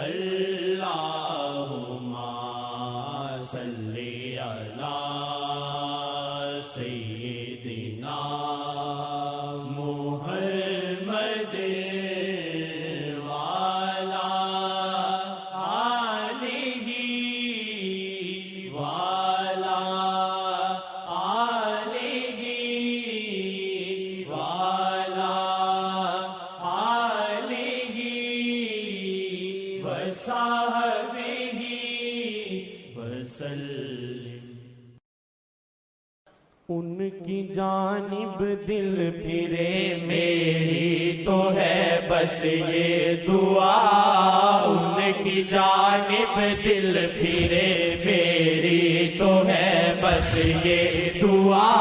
اللہم صلی علی سیدنا محمد وعلی آلہ وعلی آلہ وعلی آلہ وصحبہ وسلم۔ ان کی جانب دل پھرے میری تو ہے بس یہ دعا، ان کی جانب دل پھرے میری تو ہے بس یہ دعا،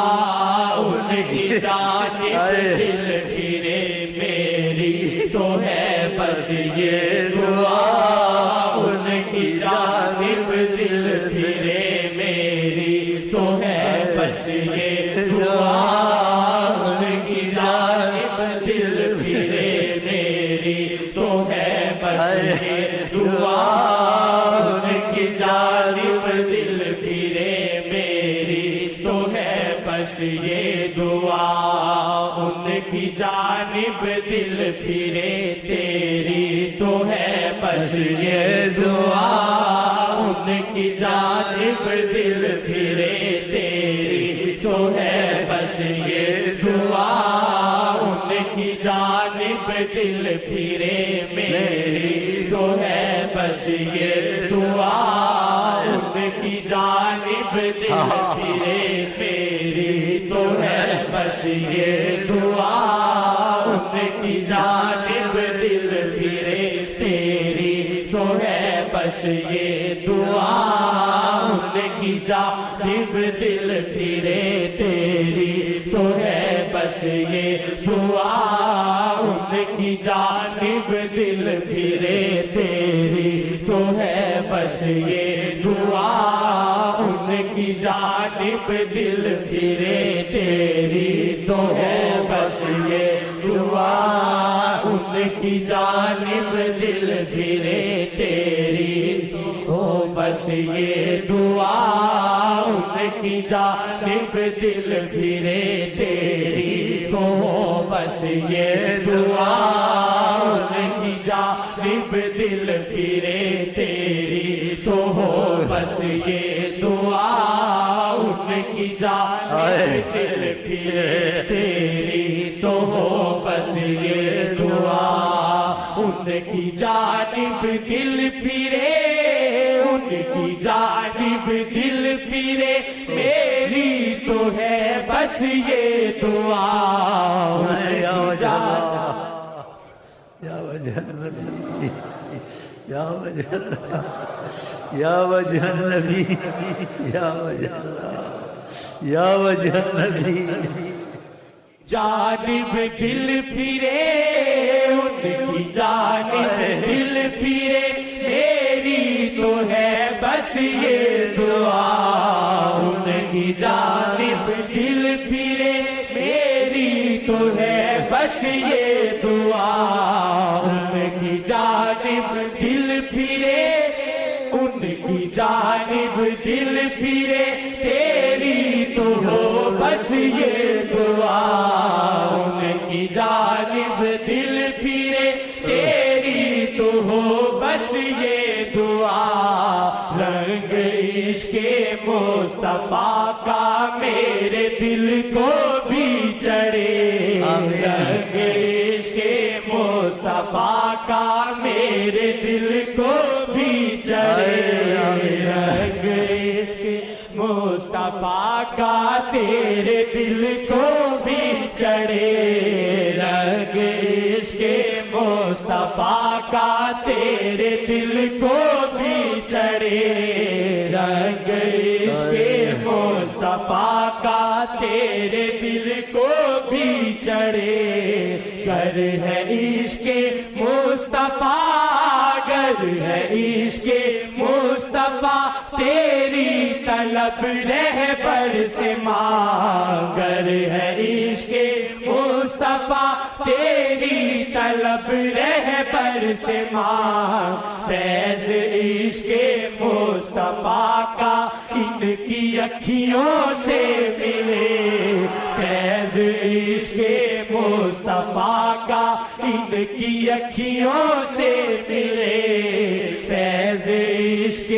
ان کی جانب دل پھرے میری تو ہے بس یہ دعا، ان کی جانب دل پھرے میری تو ہے بس یہ دعا، ان کی جانب دل پھرے میری تو ہے بس یہ دعا، ان کی جانب دل پھرے میری تو ہے بس یہ دعا، ان کی جانب دل پھرے تیری تو ہے بس یہ دعا، ان کی جانب دل پھرے تیری تو ہے بس یہ دعا، ان کی جانب دل پھرے میری تو ہے بس یہ دعا، ان کی جانب دل پھرے میری تو ہے بس یہ دعا، ان کی جانب دل پھرے تیری تو ہے بس یہ دعا، ان کی جانب دل پھرے تیری تو ہے بس یہ دعا، ان کی جانب دل پھرے تیری تو ہے بس یہ دعا، ان کی جانب دل پھرے تیری تو ہے بس یہ دعا، ان کی جانب دل پھرے تیری تو بس یہ دعا، ان کی جانب دل پھرے تیری تو بس یہ دعا، ان کی جانب دل پھرے تیری تو بس یہ دعا، ان کی جانب دل پھرے تیری تو بس یہ دعا، ان کی جانب دل پھرے، ان کی جانب دل پھرے میری تو ہے بس یہ دعا، یا وجہ النبی یا وجہ اللہ یا وجہ النبی یا وجہ اللہ یا وجہ النبی، جانب دل پھرے، ان کی جانب دل پھرے میری تو ہے بس یہ دعا، ان کی جانب دل پھرے میری تو ہے بس یہ دعا، ان کی جانب دل پھرے، ان کی جانب دل پھرے تیری تو ہو بس یہ دعا، ان کی جانب دل پھرے تیری تو ہو بس یہ دعا، رنگ عشق مصطفیٰ کا میرے دل کو بھی چڑھے، رنگ عشق مصطفیٰ کا میرے دل کو بھی چڑھے، رنگ عشق مصطفیٰ کا تیرے دل کو بھی چڑھے، رنگ عشق مصطفیٰ کا تیرے دل کو بھی چڑھے، رنگ عشق مصطفیٰ کا تیرے دل کو بھی چڑھے، گر ہے عشق مصطفیٰ، گر ہے عشق مصطفیٰ تیری طلب رہبر سے مانگر ہے عشق مصطفیٰ تیری طلب رہبر پر سے مانگ فیض عشق مصطفیٰ کا ان کی اکھیوں سے ملے فیض عشق مصطفیٰ کا ان کی اکھیوں سے ملے فیض عشق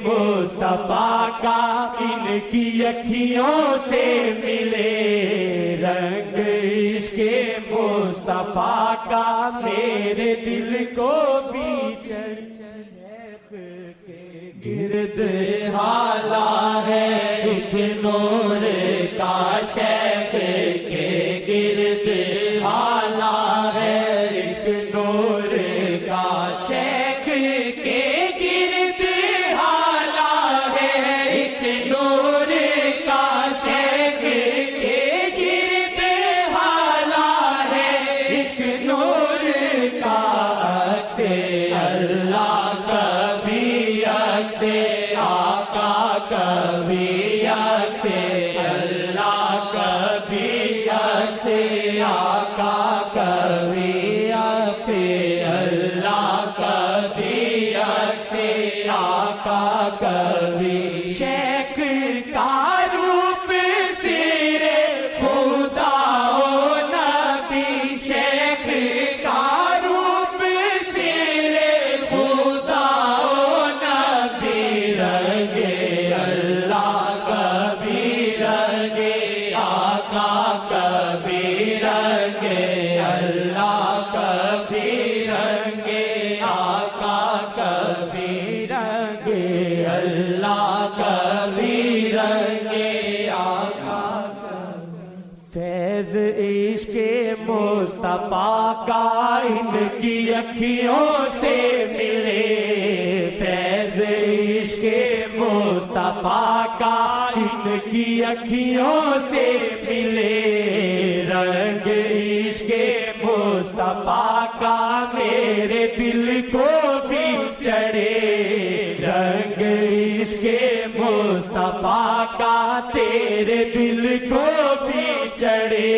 مصطفیٰ کا ان کی اکھیوں سے ملے رنگ عشق مصطفیٰ کا میرے دل کو بھی گرد حالا ہے ایک نور کا شیخ کے گرد حالا ہے ایک نور کا شیخ کے گرد حالا ہے ایک نور کا شیخ کے گرد حالا ہے ایک نور کا سے اللہ کبھی سے آقا کبھی سے اللہ کبھی سے آقا کبھی سے اللہ کبھی سے آقا کبھی شیخ کا روپ سرے خدا و نبی شیخ کا روپ سرے خدا و نبی رنگے اللہ کبھی رنگے آقا کبھی رنگے اللہ کبھی رنگے آقا کبھی رنگے اللہ کبھی رنگے آقا فیض عشق مصطفیٰ کا ان کی اکھیوں سے ملے فیض عشق مصطفیٰ کا ان کی اکھیوں سے ملے رنگ عشق مصطفیٰ کا میرے دل کو بھی چڑھے رنگ عشق مصطفیٰ کا تیرے دل کو بھی چڑھے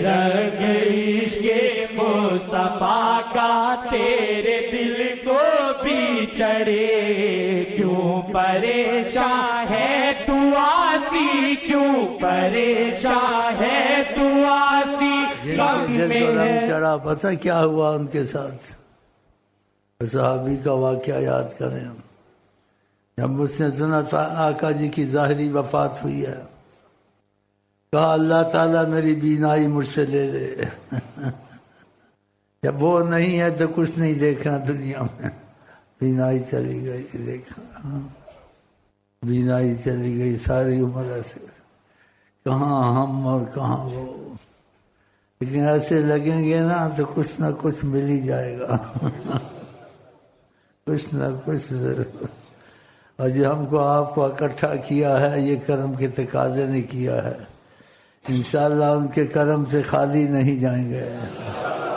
رنگ عشق مصطفیٰ کا تیرے دل کو بھی چڑھے کیوں پریشان ہے تو آسی کیوں پریشان ہے تو آسی غم میں ہے چڑھا پتہ کیا ہوا ان کے ساتھ صحابی کا واقعہ یاد کریں ہم جب اس نے سنا آقا جی کی ظاہری وفات ہوئی ہے کہا اللہ تعالیٰ میری بینائی مجھ سے لے لے جب وہ نہیں ہے تو کچھ نہیں دیکھنا دنیا میں بینائی چلی گئی دیکھا بینائی چلی گئی ساری عمر ایسے کہاں ہم اور کہاں وہ لیکن ایسے لگیں گے نا تو کچھ نہ کچھ مل ہی جائے گا کچھ نہ کچھ ضرور اور جو ہم کو آپ کو اکٹھا کیا ہے یہ کرم کے تقاضے نے کیا ہے انشاءاللہ ان کے کرم سے خالی نہیں جائیں گے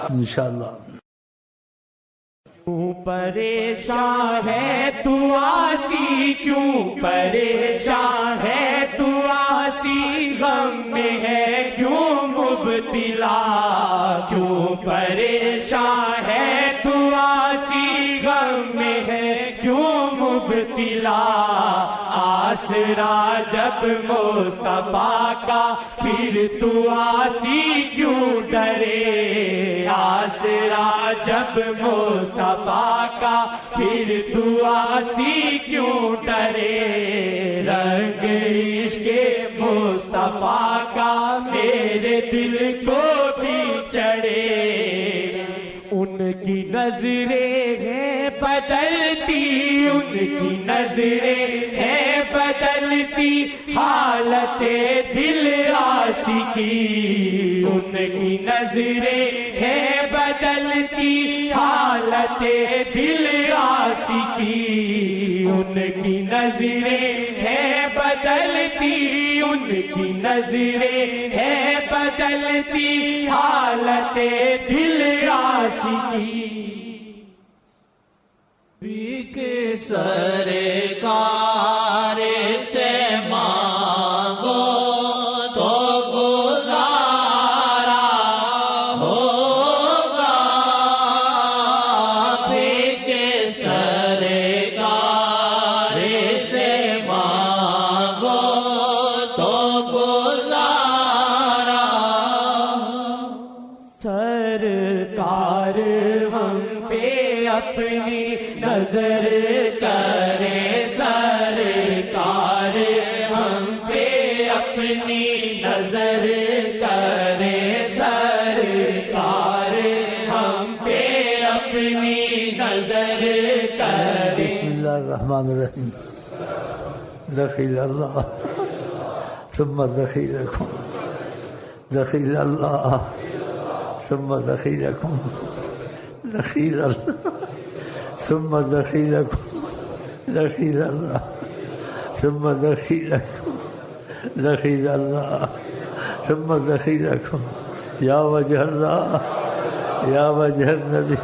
انشاءاللہ کیوں پریشان ہے تو آسی کیوں پریشان ہے تو آسی غم میں ہے کیوں مبتلا کیوں پریشان ہے تو آسی غم میں ہے کیوں مبتلا آسرا جب مصطفیٰ کا پھر تو آسی کیوں ڈرے آسرا جب مصطفیٰ کا پھر تو آسی کیوں ڈرے رنگ عشق مصطفیٰ کا میرے دل کو بھی چڑھے ان کی نظریں ہیں بدلتی ان کی نظریں ہیں بدلتی حالت دل آسی کی ان کی نظریں ہیں بدلتی حالت دل آسی کی ان کی نظریں ہیں بدلتی ان کی نظریں ہیں بدلتی حالت دل آسی کی کے سرکار سے مانگو تو گزارا ہوگا الرحمن الرحیم دخیل اللہ ثم دخیلکم دخیل اللہ ثم دخیلکم دخیل اللہ ثم دخیلکم دخیل اللہ ثم دخیلکم دخیل اللہ ثم دخیلکم یا وجہ اللہ یا وجہ النبی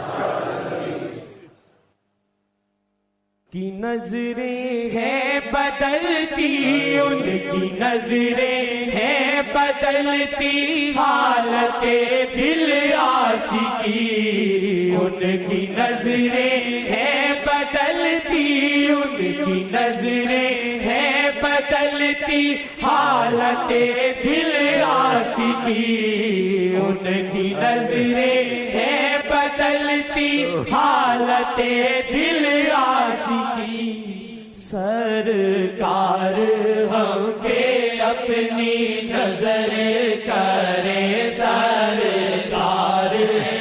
کی نظریں ہیں بدلتی ان کی نظریں ہیں بدلتی حالت دل عاشقی ان کی نظریں ہیں بدلتی ان کی نظریں ہیں بدلتی حالت دل عاشقی ان کی نظریں ہیں بدلتی حالت دل عاشقی سرکار ہم پہ اپنی نظر کرے سرکار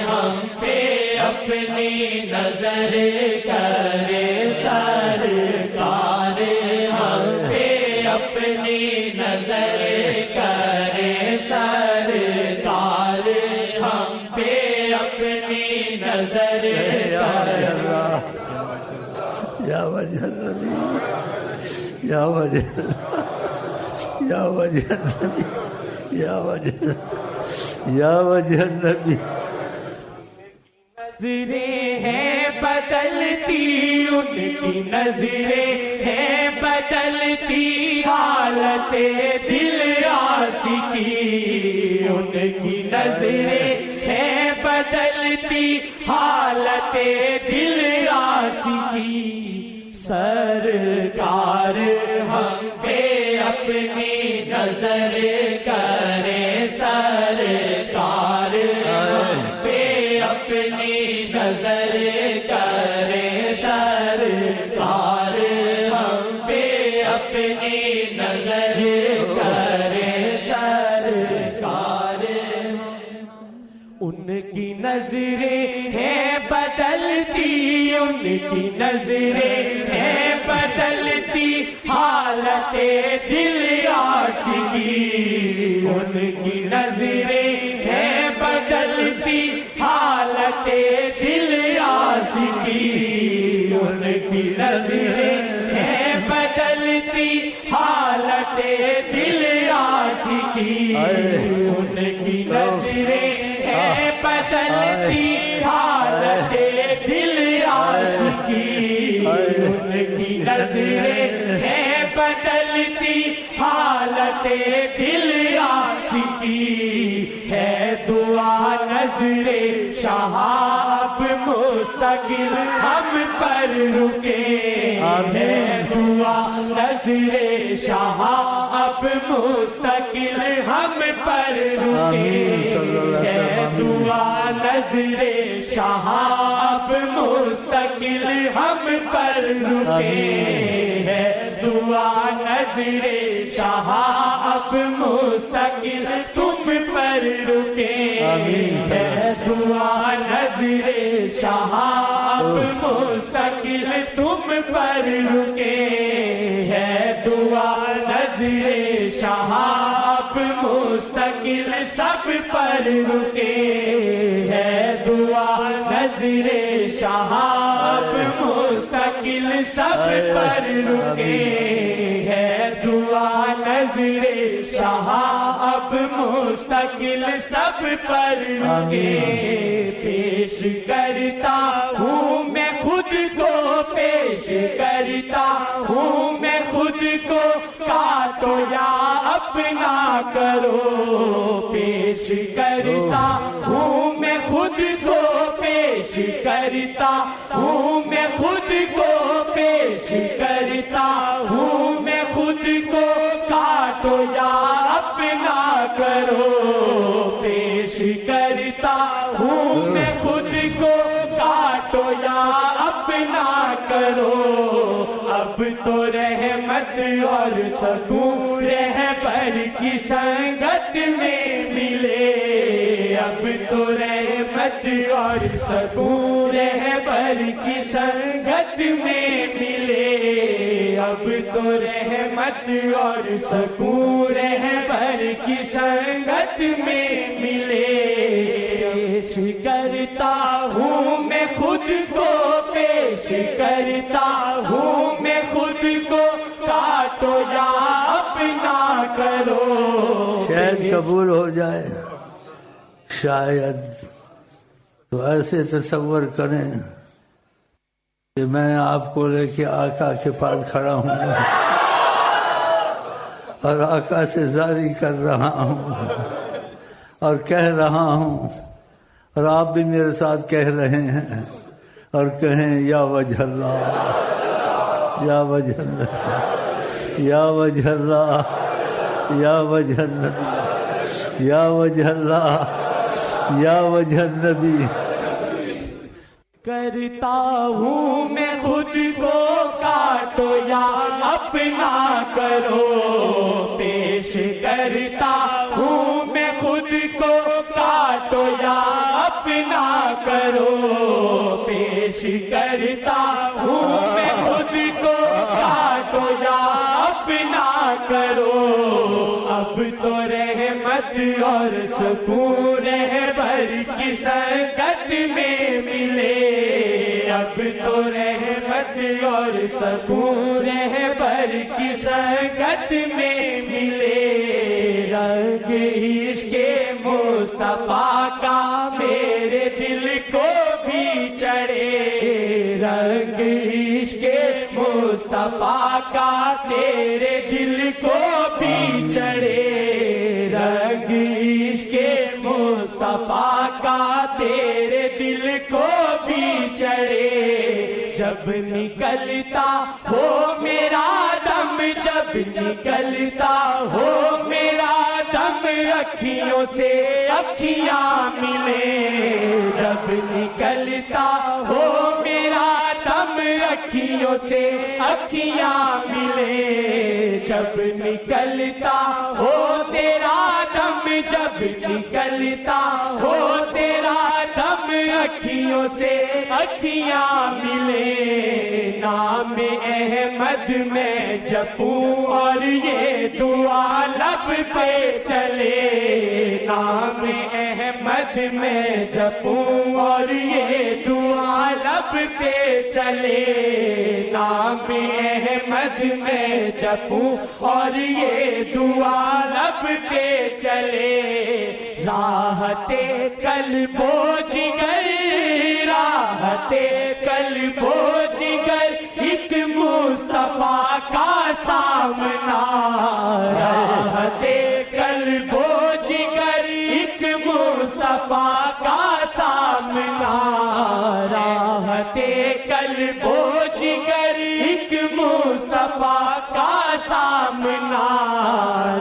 ہم پہ اپنی نظر کرے سرکار ہم پہ اپنی نظر کرے سرکار ہم پہ اپنی نظر کرے یا وجہ النبی یا وجہ یا وجہ النبی یا وجہ یا وجہ النبی نظریں ہیں بدلتی ان کی نظریں ہیں بدلتی حالت دل عاشقی ان کی نظریں ہیں بدلتی حالت دل عاشقی سرکار ہم پہ اپنی نظر کرے سرکار ہم پہ اپنی نظر کرے سرکار ہم پہ اپنی نظر کرے سرکار ان کی نظریں ہیں بدلتی ان کی نظریں ہیں بدلتی حالت دل عاشقی ان کی نظریں ہیں بدلتی حالت دل عاشقی ان کی نظریں ہیں بدلتی حالت دل عاشقی ان کی نظریں ہیں بدلتی حالت دل عاشقی ان کی نظریں ہیں بدلتی حالت دل عاشقی ہے دعا نظر شہاب مستقل ہم پر رکے ہے دعا نظر شہاب مستقل ہم پر رکے ہے دعا نظر شہاب مستقل ہم پر رکے ہے دعا نظر شہاب مستقل تم پر رکے ہے دعا نظر شہاب مستقل تم پر رکے ہے دعا نظر شہاب مستقل سب پر رکے ہے دعا نظر شہاب مستقل سب پر رکے ہے دعا نظر شہاب مستقل سب پر رکے پیش کرتا ہوں میں خود کو پیش کرتا ہوں میں خود کو کاٹو یا اپنا کرو پیش کرتا ہوں میں خود کو پیش کرتا ہوں میں خود کو پیش کرتا ہوں میں خود کو کاٹو یا اپنا کرو پیش کرتا ہوں میں خود کو کاٹو یا اپنا کرو اب تو رحمت اور سکون رہبر کی سنگت میں ملے اب تو رحمت اور سکون رہبر کی سنگت میں ملے اب تو رحمت اور سکون رہبر کی سنگت میں ملے پیش کرتا ہوں میں خود کو پیش کرتا ہوں میں خود کو کاٹو یا اپنا کرو شاید قبول ہو جائے شاید تو ایسے تصور کریں کہ میں آپ کو لے کے آقا کے پاس کھڑا ہوں اور آقا سے زاری کر رہا ہوں اور کہہ رہا ہوں اور آپ بھی میرے ساتھ کہہ رہے ہیں اور کہیں یا وجہ اللہ یا وجہ اللہ یا وجہ اللہ یا وجہ اللہ یا وجہ اللہ یا وجہ النبی کرتا ہوں میں خود کو کاٹو یا اپنا کرو پیش کرتا ہوں میں خود کو کاٹو یا اپنا کرو پیش کرتا ہوں میں خود کو کاٹو یا اپنا کرو اب تو رحمت اور سکون رہبر کی سنگت میں ملے اب تو رحمت اور سکون رہبر کی سنگت میں ملے رنگ عشق مصطفیٰ کا میرے دل کو بھی چڑھے رنگ عشق مصطفیٰ کا تیرے دل کو بھی چڑھے رنگ عشق مصطفیٰ کا تیرے دل کو بھی چڑھے جب نکلتا ہو میرا دم جب نکلتا ہو میرا دم اکھیوں سے اکھیاں ملے جب نکلتا ہو میرا دم اکھیوں سے اکھیاں ملے جب نکلتا ہو تیرا دم جب نکلتا ہو تیرا دم اکھیوں سے اکھیاں ملے نام احمد میں جپوں اور یہ دعا لب پہ چلے نام احمد میں جپوں اور یہ دعا لب پہ چلے نام احمد میں جپوں اور یہ دعا لب پہ چلے راحت قلب و جگر راحت قلب و جگر ایک مصطفیٰ کا سامنا راحت قلب و جگر ایک مصطفیٰ کا سامنا راحت قلب و جگر ایک مصطفیٰ کا سامنا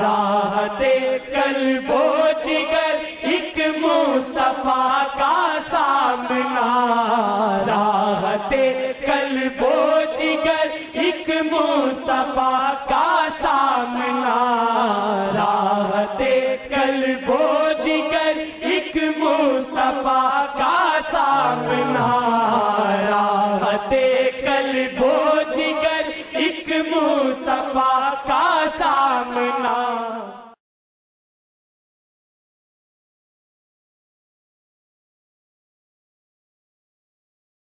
راحت قلب و جگر ایک مصطفیٰ کا سامنا راحت قلب و جگر ایک مصطفیٰ کا سامنا راحت قلب و جگر ایک مصطفیٰ کا سامنا راحت قلب و جگر ایک مصطفیٰ کا سامنا